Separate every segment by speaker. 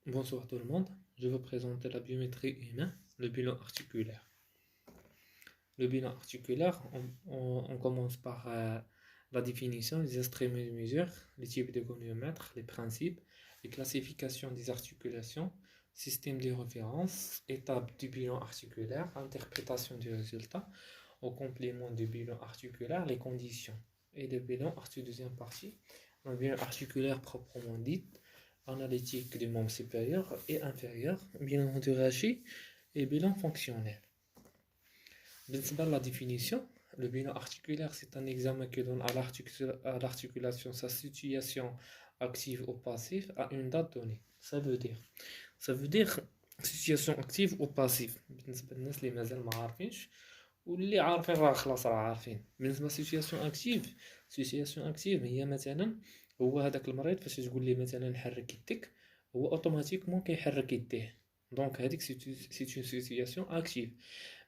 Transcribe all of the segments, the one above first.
Speaker 1: Bonsoir tout le monde, je vais présenter la biométrie humaine, le bilan articulaire. Le bilan articulaire, on commence par la définition, les instruments de mesure, les types de goniomètres, les principes, les classifications des articulations, système de référence, étapes du bilan articulaire, interprétation du résultat, au complément du bilan articulaire, les conditions. Et le bilan, deuxième partie, le bilan articulaire proprement dit, analytique du membre supérieur et inférieur, bilan de rachis et bilan fonctionnel. Dans la définition, le bilan articulaire, c'est un examen qui donne à l'articulation sa situation active ou passive à une date donnée. Ça veut dire situation active ou passive. بالنسبة للناس اللي مازال ما عارفينش واللي عارفين راه خلاص راه عارفين. بالنسبة سيتياسيون اكتيف هي مثلا هو هذاك المريض فاش تقول ليه مثلا حرك يدك هو اوتوماتيكمون كيحرك يديه. دونك هذيك سي اون سيتياسيون اكتيف.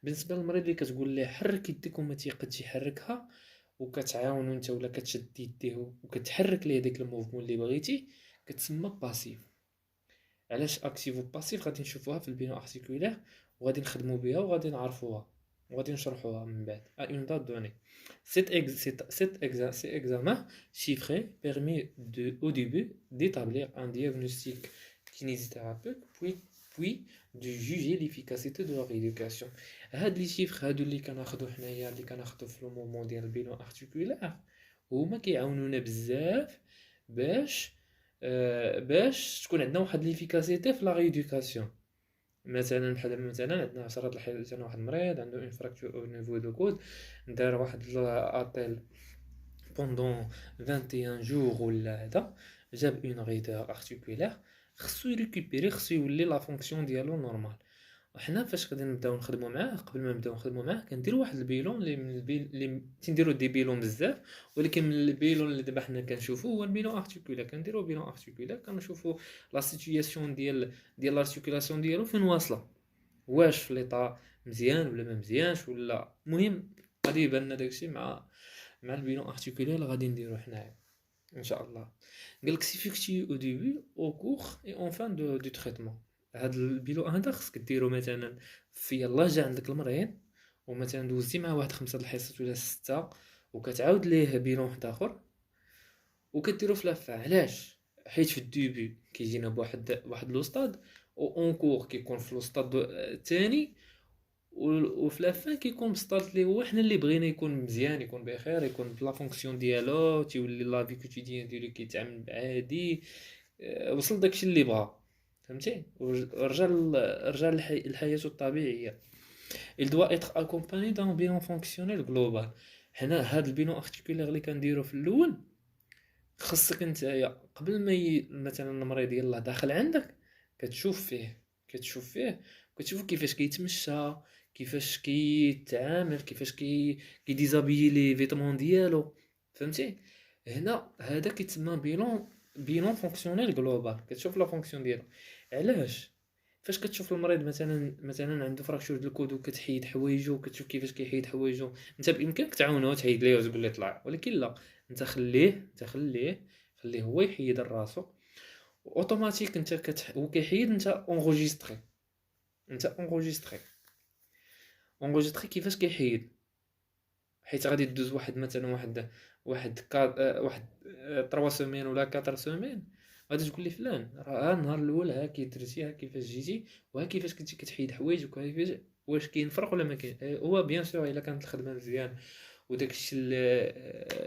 Speaker 1: بالنسبه للمريض اللي كتقول ليه حرك يدك وما تيقدش يحركها وكتعاونو انت ولا كتشد يديه وكتحرك ليه ديك الموفمون اللي بغيتي كتسمى باسيف. علاش اكتيف وباسيف غادي نشوفوها في البينو ارتيكولير وغادي نخدمو بها وغادي نعرفوها وغادي نشرحوها من بعد à une date donnée. Cet examen chiffré permet au début d'établir un diagnostic kinésithérapeute puis de juger l'efficacité de leur éducation. هاد لي شيفر هادو اللي كناخدو حنايا اللي كناخدو في المومون ديال البيلون ارتيكولير هما كيعاونونا بزاف باش تكون عندنا واحد ليفيكاسيتي في لا ريدوكاسيون. مثلا عندنا 10 الحالات ديال واحد المريض عنده اون فراكتور او نيفو دو كود دار واحد ابل بوندون 21 جور ولا هذا جاب اون غيدور ارتيكولير خصو يريكوبيري خصو يولي لا فونكسيون ديالو نورمال. وحنا فاش غادي نبداو نخدموا معاه قبل ما نبداو نخدموا معاه كنديروا واحد البيلون اللي تنديروا دي بيلون بزاف ولكن من البيلون اللي دابا حنا كنشوفوا هو البيلون ارتيكولير. كنديروا بيلون ارتيكولير كنشوفوا لا سيتوياسيون ديال لارتيكولاسيون ديالو فين واصله واش في ليطا مزيان ولا ما مزيانش ولا المهم غادي يبان لنا داكشي مع البيلون ارتيكولير اللي غادي نديرو حنايا ان شاء الله. قالك سيفيكتي او ديبي او كور اي اون فان دو تريتمون. هاد البيلو هذا خصك ديرو مثلا في يلاه جا عندك المريض ومثلا دوزتي معاه واحد 5 الحصص ولا 6 وكتعاود ليه بيلون واحد اخر وكديرو في لافا. علاش؟ حيت في الديبي كيجينا بواحد لوستاد او اون كور كيكون في لوستاد الثاني وفي لافان كيكون بسطات اللي هو حنا اللي بغينا يكون مزيان يكون بخير يكون بلا فونكسيون ديالو تيولي لا في كوتيديان ديالو كيتعامل عادي. وصل داكشي اللي بغا فهمتي رجع لحياته الطبيعيه. il doit être accompagné d'un bilan fonctionnel global. حنا هاد البيلون ارتيكولير اللي كنديرو في الاول خصك نتايا قبل ما مثلا المريض يلاه داخل عندك كتشوف فيه كتشوف كيفاش كيتمشى كيفاش كيتعامل كيفاش كيديزابيي لي فيتمون ديالو فهمتي. هنا هذا كيتسمى بيلون فونكسيونيل جلوبال. كتشوف لا فونكسيون ديالو. علاش؟ فاش كتشوف المريض مثلا عنده فراكشور ديال الكود وكتحيد حوايجو وكتشوف كيفاش كيحيد حوايجو انت بامكانك تعاونو تحيد ليه وتقول ليه طلع ولكن لا انت خليه هو يحيد راسو اوتوماتيك انت هو كيحيد انت اونغوجيستري كيفاش كيحيد. حيت غادي تدوز مثلا واحد 3 سيمين ولا 4 سيمين غادي تقول لي فلان راه النهار الاول ها كي درتي ها كيفاش جيتي وها كيفاش كنتي كتحيد حوايج وكيفاش واش كاين فرق ولا ما كاين. هو بيان سور الا كانت الخدمه مزيان وداكشي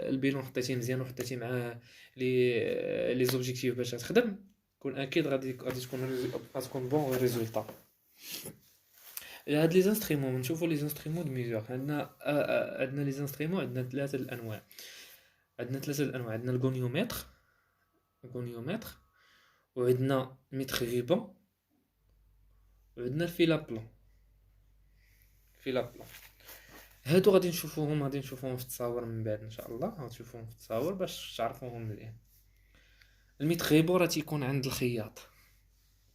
Speaker 1: البيلون حطيتيه مزيان وحطيتي معاه لي زوبجيكتيف باش تخدم كون اكيد غادي تكون بون ريزولطا. هاد لي زانسترومون نشوفوا لي زانسترومون دو ميزور. عندنا لي زانسترومون عندنا ثلاثه الانواع. عندنا الغونيومتر وعندنا متر ريبون وعندنا الفيلابلون. هادو غادي نشوفوهم في التصاور من بعد ان شاء الله. غتشوفوهم في التصاور باش تعرفوهم مزيان. المتر ريبون راه تيكون عند الخياط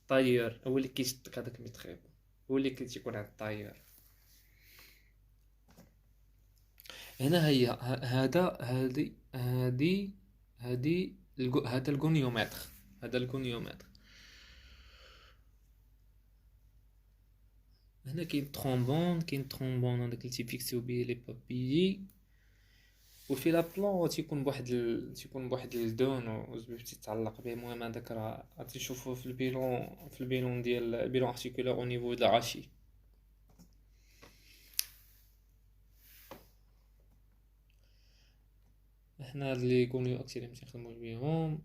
Speaker 1: طاير هو اللي كيشد هذاك المتر ريبون هو اللي كيكون عند الطاير. هنا هي هذا الغونيومتر. هنا كاين ترومبون هذاك اللي تيفيكسيو بيه لي بابيي، وفي لابلون تيكون بواحد الدون وزوج تيتعلق به. المهم هذاك راه غتشوفوه في البيلون ديال البيلون ارتيكولار او نيفو د العاشي. حنا هاد لي كونيو اكسيري باش نخدمو بيهم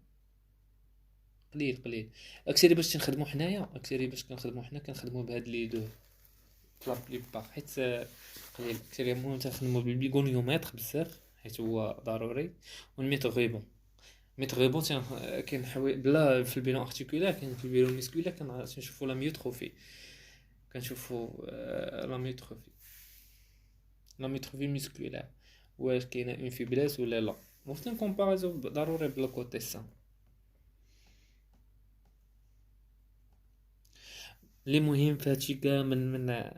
Speaker 1: قليل. اكسيري باش تنخدمو حنايا، اكسيري باش كنخدمو حنا كنخدمو بهاد لي دو في لا بليبار، حيت قليل اكسيري. المهم تنخدمو بالبيغونيومتر بزاف حيت هو ضروري، والميتغيبون. ميتغيبون كاين بلا في البيلون ارتيكولار، كاين في البيلون ميسكولار كنشوفو لا ميوتروفي، كنشوفو لا ميوتروفي ميسكولار، واش كاينه اون فيبريس ولا لا. وفي كومباريزون ضروري بلا كوتي سان. اللي مهم فهادشي كامل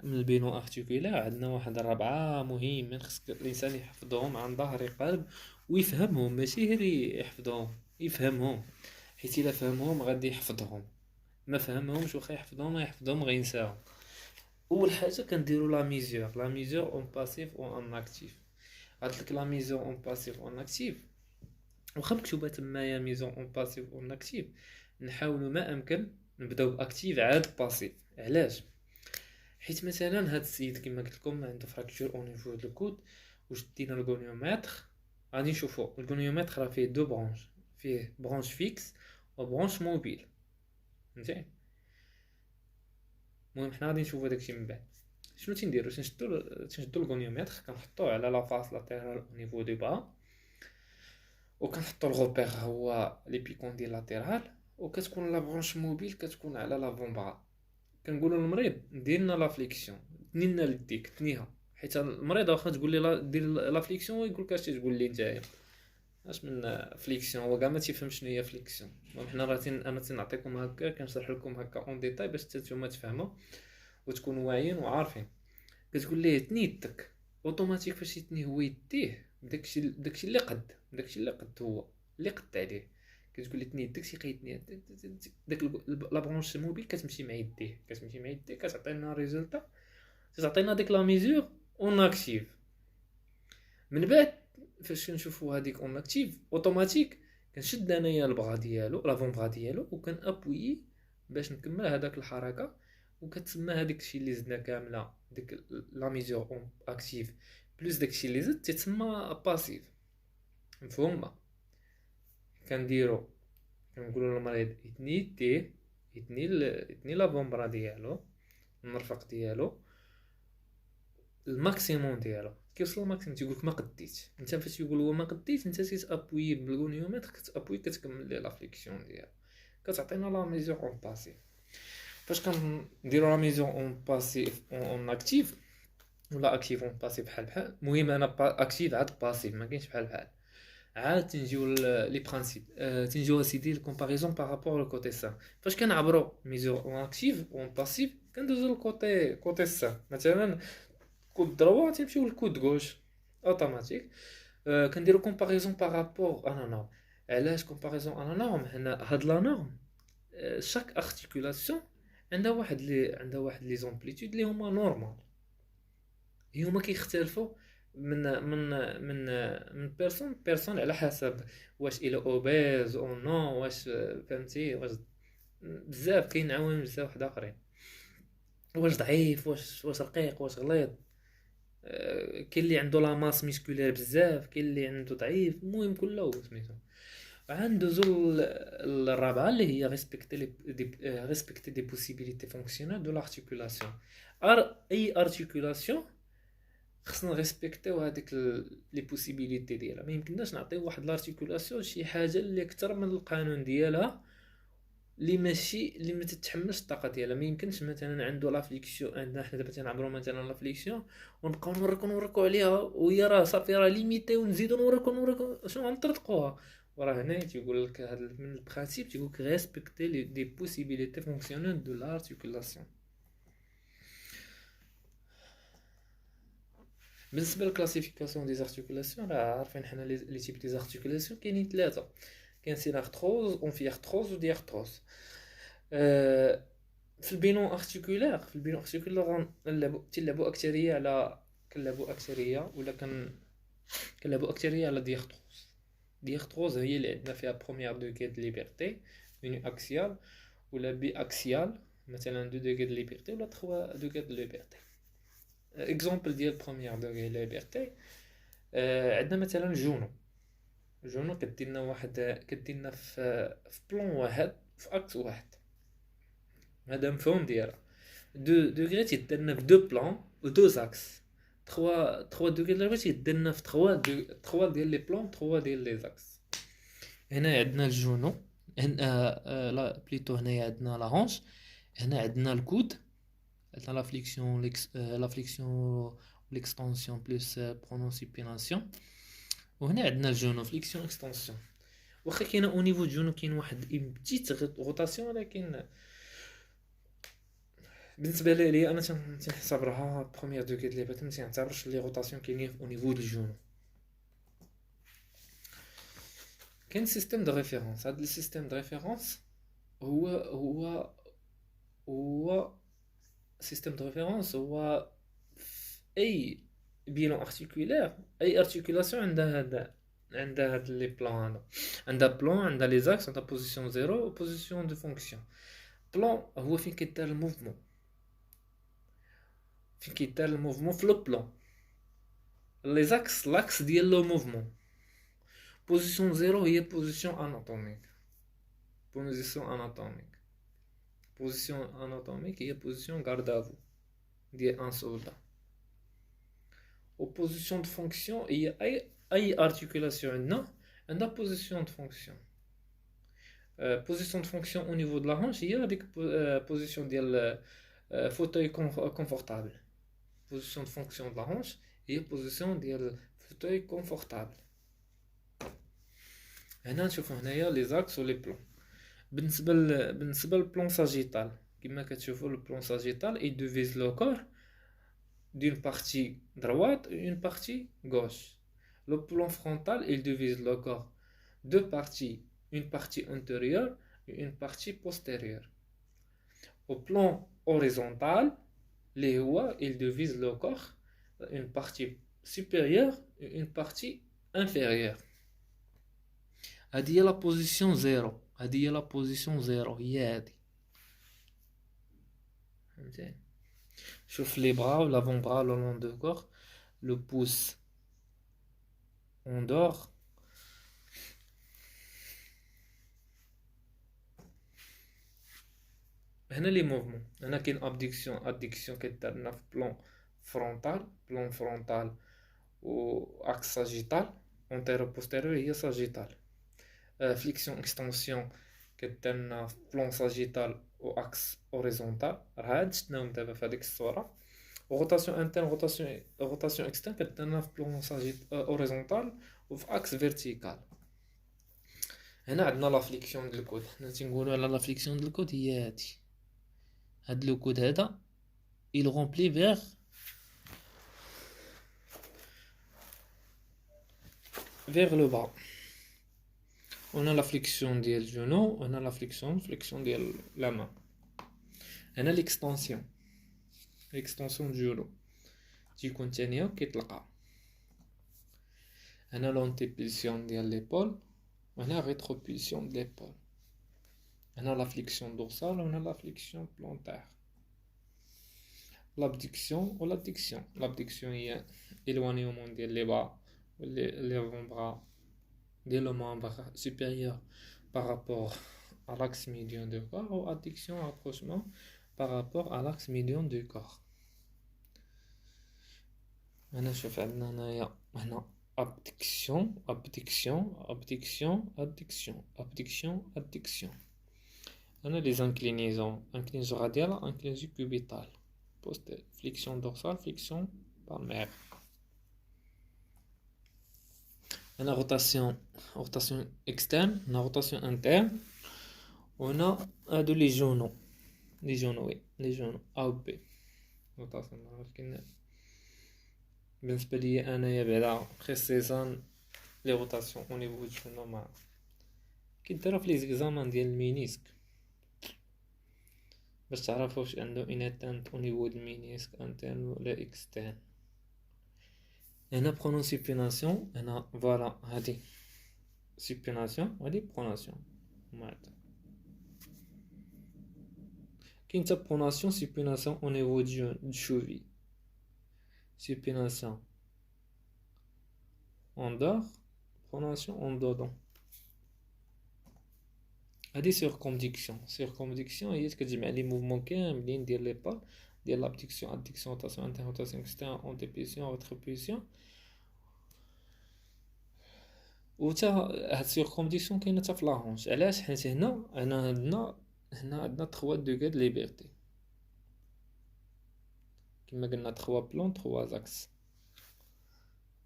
Speaker 1: من البيلون ارتيكولار، عندنا واحد ربعة مهمين خصك الانسان يحفظهم عن ظهر قلب ويفهمهم، ماشي غير يحفظهم، يفهمهم. حيت الا فهمهم غادي يحفظهم، ما فهمهمش واخا يحفظهم غينساهم. اول حاجه كنديروا لا ميزور اون باسيف و اون اكتيف. قالت لك لا ميزور اون باسيف اون اكتيف، واخا مكتوبه تمايا ميزور اون باسيف اون اكتيف، نحاولوا ما امكن نبداو باكتيف عاد باسيف. علاش؟ حيت مثلا هاد السيد كما قلت لكم عنده فراكتور او نيفو دو كود، وشدينا الغونيومتر غادي نشوفوا الغونيومتر راه فيه دو برونش، فيه برونش فيكس وبرونش موبيل. فهمتي؟ المهم حنا غادي نشوفوا داكشي من بعد. شنو تنديروا؟ تنشدوا الغونيومتر كنحطوه على لا فاس لاتيرال او نيفو دو با، وكنحطوا الغوبير هو لي بيكون ديال لاتيرال، وكتكون لا برونش موبيل كتكون على لافون بغا. كنقولوا للمريض دير لنا لا فليكسيون، تنينا ليديك تنيها، حيت المريض واخا تقول لي لا دير لا فليكسيون ويقول لك اش تقول لي نتايا اش من فليكسيون، هو كاع ما تيفهم شنو هي فليكسيون. المهم حنا راه انا تنعطيكم هكا كنشرح لكم هكا اون ديتاي باش حتى نتوما تفهموا وتكونوا واعيين وعارفين. كتقول ليه تني يدك، اوتوماتيك فاش يتني هو يديه داكشي اللي قد هو اللي قد عليه. كتقول لي تني يدك تيقيدني داك لا برونش موبيل كتمشي مع يديه، كتعطينا ريزولتا، تعطينا ديك لا ميزور اون اكتيف. من بعد فاش كنشوفوا هذيك اون اكتيف اوتوماتيك كنشد انايا البغا ديالو لافون بغا ديالو وكنابويي باش نكمل هذاك الحركه، وكتسمى هذاك الشيء اللي زدنا كامله ديك لا ميزور اون اكتيف بلس داك الشيء اللي زدت تتسمى باسيف. مفهومه؟ كنديرو كنقولوا للمريض يتني يديه، يتني لافون برا ديالو المرفق ديالو الماكسيموم ديالو. كيوصل الماكسيموم تيقول لك ما قديت. انت فاش يقول هو ما قديت انت تابوي بالغونيومتر، كتابوي كتكمل ليه لا فليكسيون ديالو، كتعطينا لا ميزور اون باسيف. فاش كنديروا لا ميزور اون باسيف اون اكتيف ولا اكتيف اون باسيف بحال المهم انا اكتيف عاد باسيف ما كاينش بحال عاد تنجيو لي برانسيپ. تنجيو اسيدي الكومباريزون بارابور لو كوتي سان. فاش كنعبروا ميزور اون اكتيف اون باسيف كندوزو للكوتي سان. مثلا كود دروا تيمشيو للكود غوش اوتوماتيك. كنديرو كومباريزون بارابور انا نورم. علاش كومباريزون انا نورم؟ هنا هاد لا نورم شاك ارتيكولاسيون عندها واحد لي زومبليتود اللي هما نورمال، هما كيختلفوا من بيرسون على حسب واش الى اوبيز او نو، واش فهمتي، واش بزاف كاين عوامل بزاف واحد اخرين، واش ضعيف واش رقيق واش غليظ. كاين اللي عنده لا ماس ميسكولير بزاف، كاين اللي عنده ضعيف. المهم كله سميتو. غندوزو الرابعه اللي هي ريسبكتي دي بوسيبيليتي فونكسيونيل دو لارتيكولاسيون. اي ارتيكولاسيون خصنا ريسبكتيو هذيك لي بوسيبيليتي ديالها. ما يمكنناش نعطيو واحد لارتيكولاسيون شي حاجه اللي اكثر من القانون ديالها، اللي ما تتحملش الطاقه ديالها. ما يمكنش مثلا عنده لا فليكسيون، عندنا حنا دابا تنعبروا مثلا لا فليكسيون ونبقاو نوركو عليها وهي راه صافي راه ليميتي، ونزيدو نوركو شنو غنطرقوها. وراه هنا تيقول لك هذا من البرانسيپ، تيقول لك ريسبكتي دي بوسيبيليتي فونكسيونيل دو لارتيكولاسيون. بالنسبه للكلاسيفيكاسيون دي زارتيكولاسيون راه عارفين حنا لي تيب دي زارتيكولاسيون كاينين ثلاثه. كاين سينارتروز اونفيارتروز وديارتروز. في البينو ارتيكولير تلعبوا اكثريه على كنلعبوا اكثريه ولا كنلعبوا اكثريه على دياختروز هي اللي عندنا فيها بروميير دوغري د ليبرتي يوني اكسيال ولا بي اكسيال مثلا 2 دوغري د ليبرتي ولا 3 دوغري د ليبرتي. اكزومبل ديال بروميير دوغري ليبرتي عندنا مثلا جونو كديرنا في بلون واحد في اكس واحد، هذا مفهوم ديالها. دو دوغري تيديرنا في دو بلون و دو زاكس، 3 دوغري دابا تيديرنا في 3 ديال لي بلون 3 ديال لي زاكس. هنا عندنا الجونو، هنا لا بليتو هنايا عندنا لا هونش، هنا عندنا الكود، عندنا لا فليكسيون لا فليكسيون ليكستونسيون بلس برونونسيبيناسيون، وهنا عندنا الجونو فليكسيون اكستونسيون. واخا كاينه او نيفو جونو كاين واحد اون بتيت روتاسيون، ولكن بالنسبه لي انا تنعتبرها بروميير دوغري د ليبرتي، ما تنعتبرش لي روتاسيون كاينين او نيفو دو جونو. كاين سيستيم دو ريفيرونس، هذا السيستيم دو ريفيرونس هو سيستيم دو ريفيرونس هو اي بيلون ارتيكولير، اي ارتيكولاسيون عندها هاد لي بلان، هذا عندها بلان، عندها لي زاكس، عندها بوزيسيون زيرو و بوزيسيون دو فونكسيون. بلان هو فين كيدار الموفمون، في لو بلان. لي زاكس لاكس ديال لو موفمون. بوزيسيون زيرو هي بوزيسيون اناتوميك. بوزيسيون اناتوميك هي بوزيسيون غاردافو ديال ان سولدا. و بوزيسيون دو فونكسيون هي اي ارتيكولاسيون عندها بوزيسيون دو فونكسيون. بوزيسيون دو فونكسيون او نيفو د لا هونش هي هذيك بوزيسيون ديال فوتوي كونفورتابل. بوزيسيون دو فونكسيون د لا هونش هي بوزيسيون ديال فوتوي كونفورتابل. هنا نشوفوا هنايا لي زاكس و لي بلون. بالنسبه للبلون ساجيتال كما كتشوفوا البلون ساجيتال اي ديفيز لو كور d'une partie droite et une partie gauche. Le plan frontal, il divise le corps deux parties, une partie antérieure et une partie postérieure. Au plan horizontal, les hauts, il divise le corps une partie supérieure et une partie inférieure. هذه هي لا بوزيسيون زيرو، هذه هي لا بوزيسيون زيرو، هي هذه. فهمتي؟ شوف les bras, l'avant-bras le long du corps, le pouce en dehors. هنا لي موفمون، هنا كاين اديكسيون كدارنا في بلون فرونتال و اكس ساجيتال، اونتيرو بوستيريور هي ساجيتال. فليكسيون اكستنسيون كدارنا في بلون ساجيتال و اكس اوريزونتال، راه هاد شفناهم دابا في هذيك الصوره. روتاسيون انترن روتاسيون اكسترن كدارنا في بلون اوريزونتال وفي اكس فيرتيكال. هنا عندنا لا فليكسيون ديال الكود، حنا تنقولوا على لا فليكسيون ديال الكود هي هادي. هاد لو كود هذا il remplit vers le bas. On a la flexion ديال الجنو، on a la flexion ديال la main. هنا l'extension du genou تيكون تانية كيطلقها. هنا l'antépulsion ديال l'épaule، وهنا rétropulsion de l'épaule. هنا la flexion dorsale وهنا la flexion plantaire. l'abduction ou l'adduction. L'abduction هي éloignement ديال les bras ou les avant-bras dès le membre supérieur par rapport à l'axe médian du corps, ou adduction rapprochement par rapport à l'axe médian du corps. هنا شوف عندنا هنايا هنا abduction abduction abduction adduction abduction adduction. هنا les inclinaisons radiale, inclinaison cubitale, flexion dorsale, flexion palmaire. On a rotation externe, on a rotation interne, on a de les genoux, oui, les genoux A ou B. Rotation, ولكن بالنسبة لي أنايا بعدا بريسيزان لي روتاسيون au niveau du genou ما كيديرها في لي زيكزامان ديال المينيسك. باش تعرفوا واش عنده une atteinte au niveau du ménisque interne ولا externe. هنا pronosupination هنا فوالا هادي supination وهادي pronation. كاين حتى pronation supination au niveau du cheville. Supination en dehors, pronation en dedans. هادي circumduction هي كتجمع لي موفمون كاملين ديال لي با ديال l'abduction, adduction, rotation interne, rotation externe, antépulsion, rétropulsion. و حتى هاد circumduction كاينه حتى في لا هونش. علاش؟ حيت هنا عندنا 3 دوغي د ليبرتي كما قلنا 3 بلون 3 زاكس.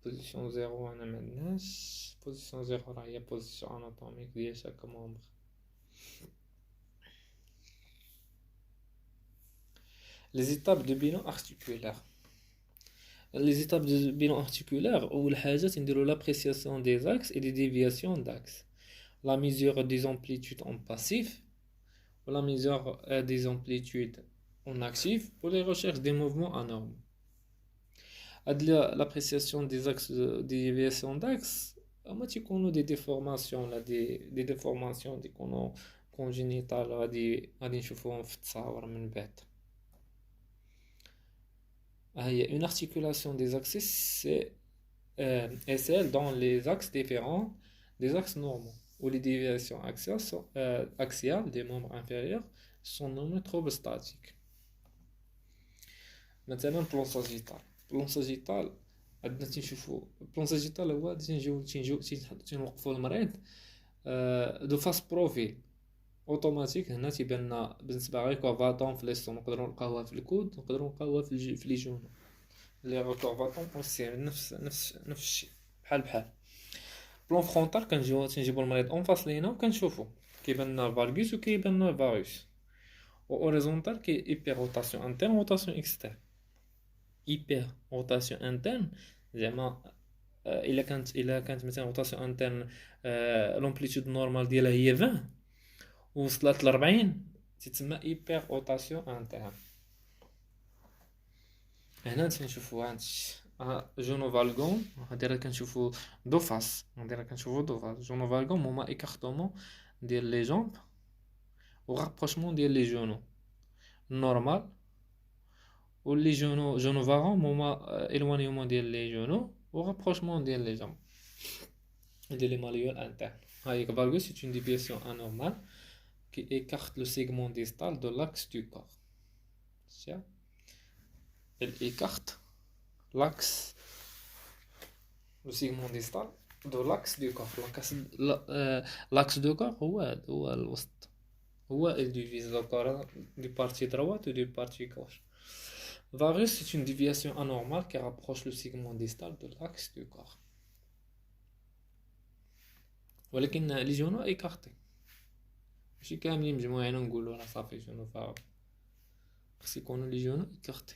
Speaker 1: بوزيسيون 0 انا ما عندناش. بوزيسيون 0 راه هي بوزيسيون اناتوميك ديال شاك مومبر. Les étapes de bilan articulaire. Les étapes de bilan articulaire, أول حاجة نديرو l'appréciation des axes et des déviations d'axes. La mesure des amplitudes en passif ou la mesure des amplitudes en actif pour les recherches des mouvements anormaux. L'appréciation des axes des déviations d'axes, ما تيكونوا des déformations là des déformations اللي يكونوا congénitales غادي نشوفوهم في التصاور من بعد. Une articulation des axes est celle dont les axes différents des axes normaux ou les déviations axiales des membres inférieurs sont nommées troubles statiques. Maintenant, plan sagittal. Plan sagittal عندنا تنشوفوا plan sagittal هو تنوقفوا المريض دو فاس بروفيل اوتوماتيك. هنا تيبان لنا بالنسبه غير كوفاتون في ليستون نقدروا نلقاوها في الكود، نقدروا نلقاوها في لي جونو لي كوفاتون اوسي نفس الشيء بحال بلون فرونتال. تنجيبوا المريض اون فاس لينا وكنشوفوا كيبان لنا الفالغوس وكيبان لنا الفاروس. و اوريزونتال كي ايبر روتاسيون انترن روتاسيون اكسترن. ايبر روتاسيون انترن زعما الا كانت مثلا روتاسيون انترن لومبليتود نورمال ديالها هي 20 وصلت ل 40 تتسمى ايبر روتاسيون انترن. هنا تنشوفوا هادشي جونو فالغون. هادي راه كنشوفوا دو فاس جونو فالغون هما ايكارتومون ديال لي جامب و رابروشمون ديال لي جونو نورمال، و لي جونو فارون هما الوانيومون ديال لي جونو و رابروشمون ديال لي جامب ديال لي ماليول انترن. هاي فالغو سي une déviation anormale qui écarte le segment distal de l'axe du corps. Elle écarte le segment distal de l'axe du corps. L'axe du corps هو الوسط، هو il divise le corps du partie droite et du partie gauche. Varus c'est une déviation anormale qui rapproche le segment distal de l'axe du corps. ولكن لي جونو ايكارتي ماشي كاملين مجموعين ونقولوا راه صافي جونو فارغ، خص يكونوا لي جونو ايكارتي.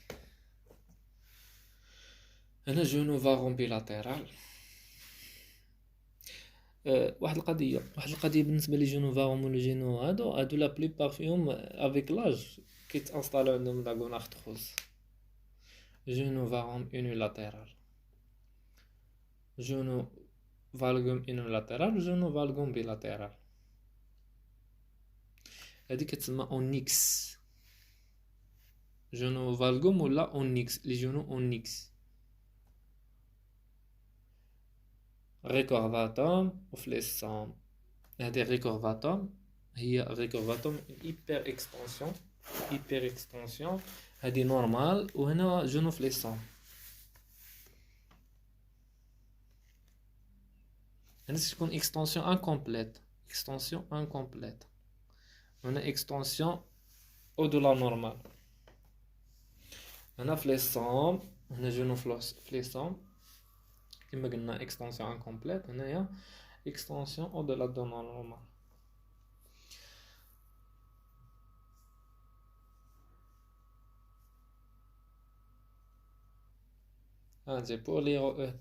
Speaker 1: هنا جونو فارون بيلاتيرال. واحد القضيه بالنسبه لي جونو فارون ولا جينو هادو لا بليبار فيهم افيك لاج كيتانستالو عندهم لا غونارتروز. جونو فارون يونيلاتيرال، جونو فالغوم يونيلاتيرال وجونو فالغوم بيلاتيرال. هادي كتسمى اونيكس جونو فالغوم ولا اونيكس لي جونو اونيكس. ريكورفاتوم وفليسوم. هادي ريكورفاتوم هي ريكورفاتوم ايبر اكستنسيون هادي نورمال، وهنا جونو فليسوم. هنا تكون اكستنسيون انكومبليت. هنا اكستنسيون او دو لا نورمال. هنا فليسوم، هنا جونو فليسوم كما قلنا اكستنسيون انكومبليت. هنايا اكستنسيون او دو لا دو نورمال.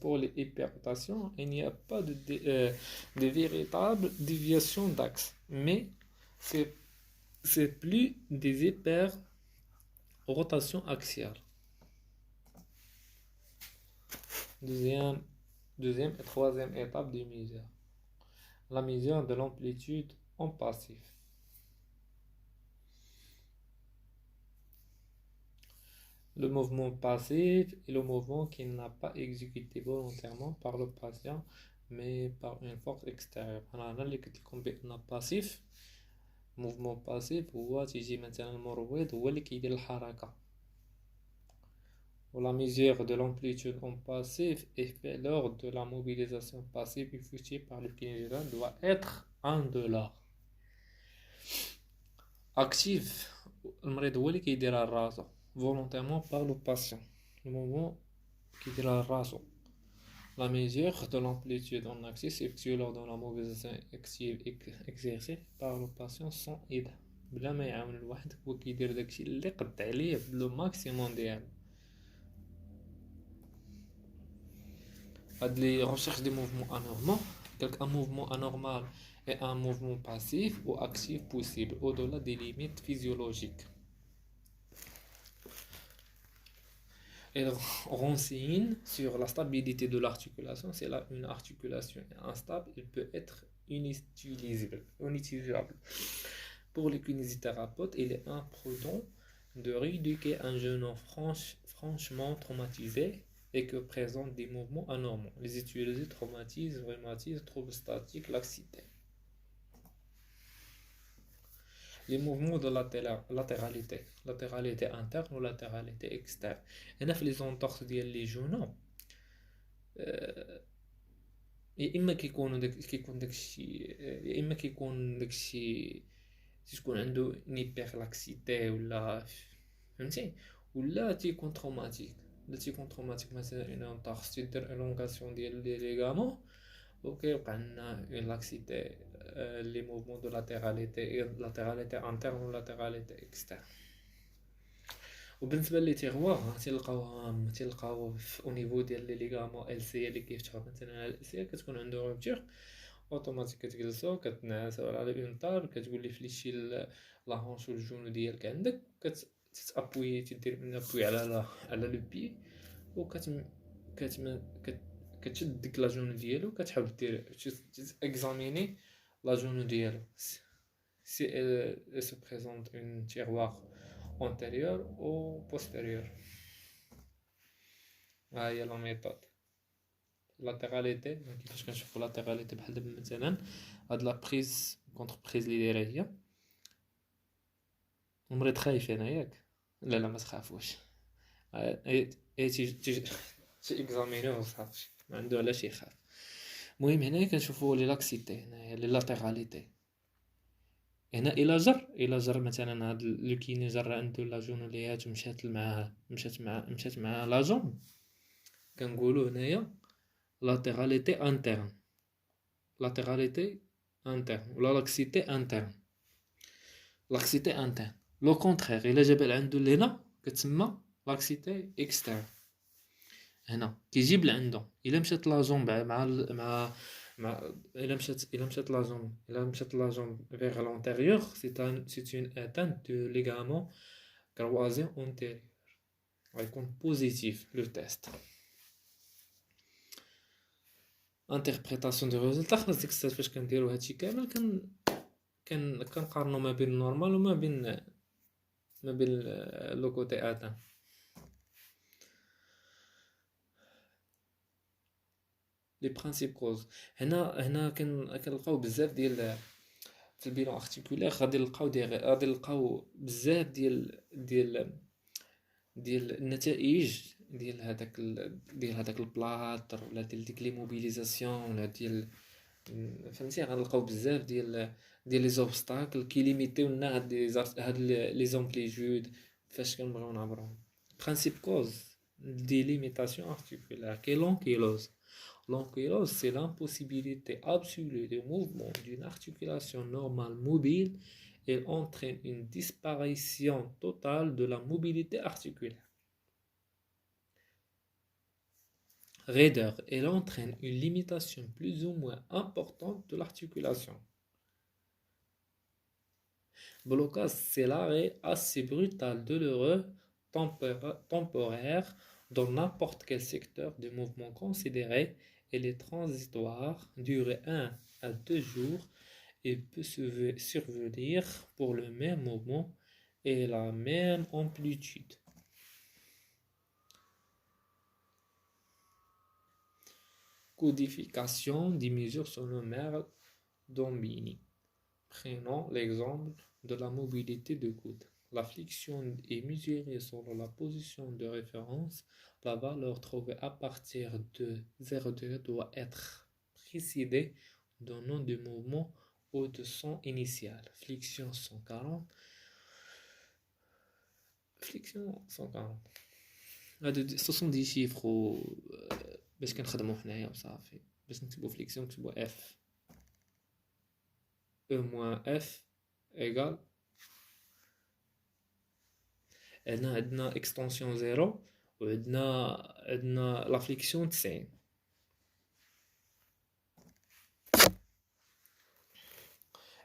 Speaker 1: Pour les hyperrotations, il n'y a pas de véritable déviation d'axe, mais c'est plus des hyper-rotations axiales. Deuxième, deuxième et troisième étape de mesure. La mesure de l'amplitude en passif. Le mouvement passif est le mouvement qui n'a pas exécuté volontairement par le patient, mais par une force extérieure. أنا اللي قلت لكم بأن passif mouvement passif هو تيجي مثلا المروض هو اللي كيدير الحركة. La mesure de l'amplitude en passif est faite lors de la mobilisation passive effectuée par le kinésithérapeute doit être en $. Actif, المريض هو اللي كيديرها لراسو volontairement par le patient. Le mouvement كيديرها لراسو. La mesure de l'amplitude en actif s'effectue lors de la mobilisation active exercée par le patient sans aide. بلا ما يعاون الواحد هو كيدير داكشي اللي قد عليه بلو ماكسيموم ديالو. Les recherches des mouvements anormaux, un mouvement anormal est un mouvement passif ou actif possible au-delà des limites physiologiques. Elle renseigne sur la stabilité de l'articulation. C'est là une articulation instable, elle peut être inutilisable. Pour les kinésithérapeutes, il est imprudent de rééduquer un jeune homme franchement traumatisé et que présente des mouvements anormaux. Les utiliser traumatisme, rhumatisme, troubles statiques, laxité. Les mouvements de latéralité interne ou latéralité externe. هنا في les entorses ديال لي جونو يا اما كيكون داكشي يا اما كيكون داكشي تكون عنده نيبيرلاكسيتي ولا فهمتي ولا تيكون تروماتيك. لا تيكون تروماتيك مثلا اون انطارس تيدير الونغاسيون ديال لي ليغامون وكيوقع لنا اون لاكسيتي لي موفمون دو لاتéralité انترن و لاتéralité اكسترن. وبالنسبه لي تيغوار تيلقاو او نيفو ديال لي ليغامون ال سي اللي كيفتحوا مثلا ال سي كتكون عنده روبتور اوتوماتيك كتجلسو كتنعسو على اون طار كتقول لي فليشي لا هونش والجونو ديالك عندك تابوي تدير من ابوي على لو بي وكت كتشد ديك لا جونو ديالو كتحاول دير اكزاميني لا جونو ديالو si elle se présente une tiroir antérieur ou postérieur. ها هي لا ميثود لاتéralité. كيفاش كنشوفوا لاتéralité بحال دابا مثلا هاد لا بريز كونتر بريز اللي دايره هي المريض خايف هنا ياك لا ما تخافوش تي اكزامينو وصافي ما عنده علاش يخاف. المهم هنايا كنشوفوا لي لاكسيتي هنايا لي لاتéralité. هنا الى جر مثلا هاد لو كيني جر عنده لا جونوليات مشات مع لا جون كنقولوا هنايا لاتéralité interne ولا لاكسيتي interne. لو كونترير الا جاب عنده لهنا كتسمى لاكسيتي اكسترن. هنا كيجيب لعندو الا مشات لا جون مع الا مشات لا جون vers l'antérieur c'est une atteinte de ligament croisé antérieur. غيكون بوزيتيف لو تيست. انتربريتاسيون دو ريزولتا خلاص ديك الساعه فاش كنديروا هادشي كامل كنقارنوا ما بين النورمال وما بين لو كوتي اتان. لي برينسيپ كوز هنا كنلقاو بزاف ديال في البيلون ارتيكولير غادي نلقاو بزاف ديال النتائج ديال هذاك البلاطر ولا ديال ديك لي موبيليزاسيون ولا ديال فهمتي غنلقاو بزاف ديال لي زوبستاكل كي ليميتيو لنا هاد لي زامبليتود فاش كنبغيو نعبرهم. برينسيپ كوز دي ليميتاسيون ارتيكولير كي لونكيلوز. L'ankylose, c'est l'impossibilité absolue de mouvement d'une articulation normale mobile. Elle entraîne une disparition totale de la mobilité articulaire. Raideur, elle entraîne une limitation plus ou moins importante de l'articulation. Blocage, c'est l'arrêt assez brutal, douloureux, temporaire dans n'importe quel secteur du mouvement considéré. Il est transitoire, durer 1 à 2 jours et peut survenir pour le même mouvement et la même amplitude. Codification des mesures sommaires d'Ombini. Prenons l'exemple de la mobilité de coude. La flexion est mesurée selon la position de référence. La valeur trouvée à partir de 0,2 doit être précédée d'un nom de mouvement ou de son initial. Flexion 140. Flexion 140. Ce sont des chiffres باش كنخدمو حنايا وصافي. باش نكتبو فليكسيون نكتبو F E moins F égale عندنا اكستنسيون 0 وعندنا لا فليكسيون 90.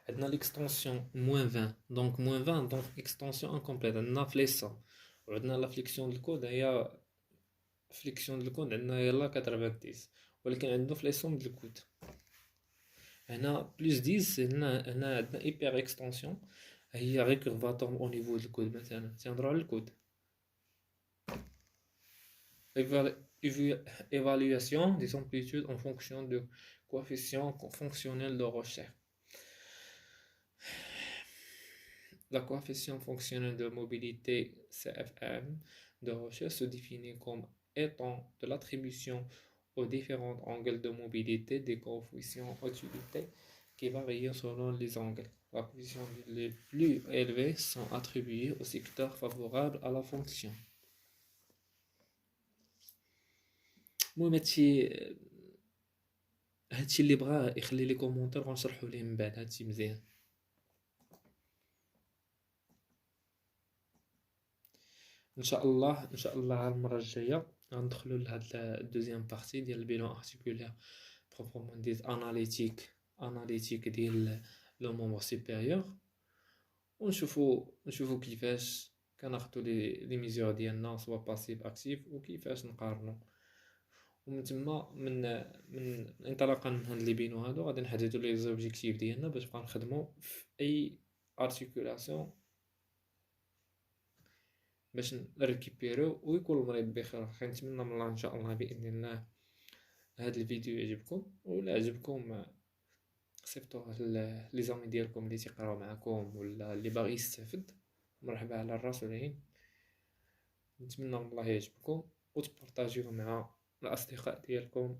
Speaker 1: عندنا l'extension moins 20 donc moins 20 donc extension incomplète. عندنا فليسا وعندنا لا فليكسيون د الكود هي فليكسيون د الكود عندنا يلا 90 ولكن عنده فليسون د الكود هنا بلس 10. هنا عندنا ايبر اكستنسيون هي غير كيرفاتور او نيفو د الكود. مثلا تنهضروا على الكود évaluation des amplitudes en fonction de coefficient fonctionnel de recherche. La coefficient fonctionnel de mobilité CFM de recherche se définit comme étant de l'attribution aux différents angles de mobilité des coefficients d'utilité qui varient selon les angles. Les coefficients les plus élevés sont attribués au secteur favorable à la fonction. المهم هادشي اللي بغا يخلي لي كومونتير غنشرحو ليه من بعد. هادشي مزيان. ان شاء الله المره الجايه غندخلوا لهاد الدوزيام بارتي ديال البيلون ارتيكولير بروبرمون ديت اناليتيك ديال لو مومبر سوبيريور ونشوفوا كيفاش كناخذوا لي ميزور ديالنا سوا باسيف اكتيف وكيفاش نقارنوا. ومن تما من انطلاقا من هاد لي بينو هادو غادي نحددوا لي زوبجيكتيف ديالنا باش نبقاو نخدموا في اي ارتيكولاسيون باش نريكيبيرو ويكون المريض بخير. كنتمنى من الله ان شاء الله باذن الله هذا الفيديو يعجبكم، ولا عجبكم صيفطوه لي زامي ديالكم اللي تيقراو معكم ولا اللي باغي يستافد. مرحبا على الراس والعين. نتمنى من الله يعجبكم وتبارطاجيوه مع الاصدقاء ديالكم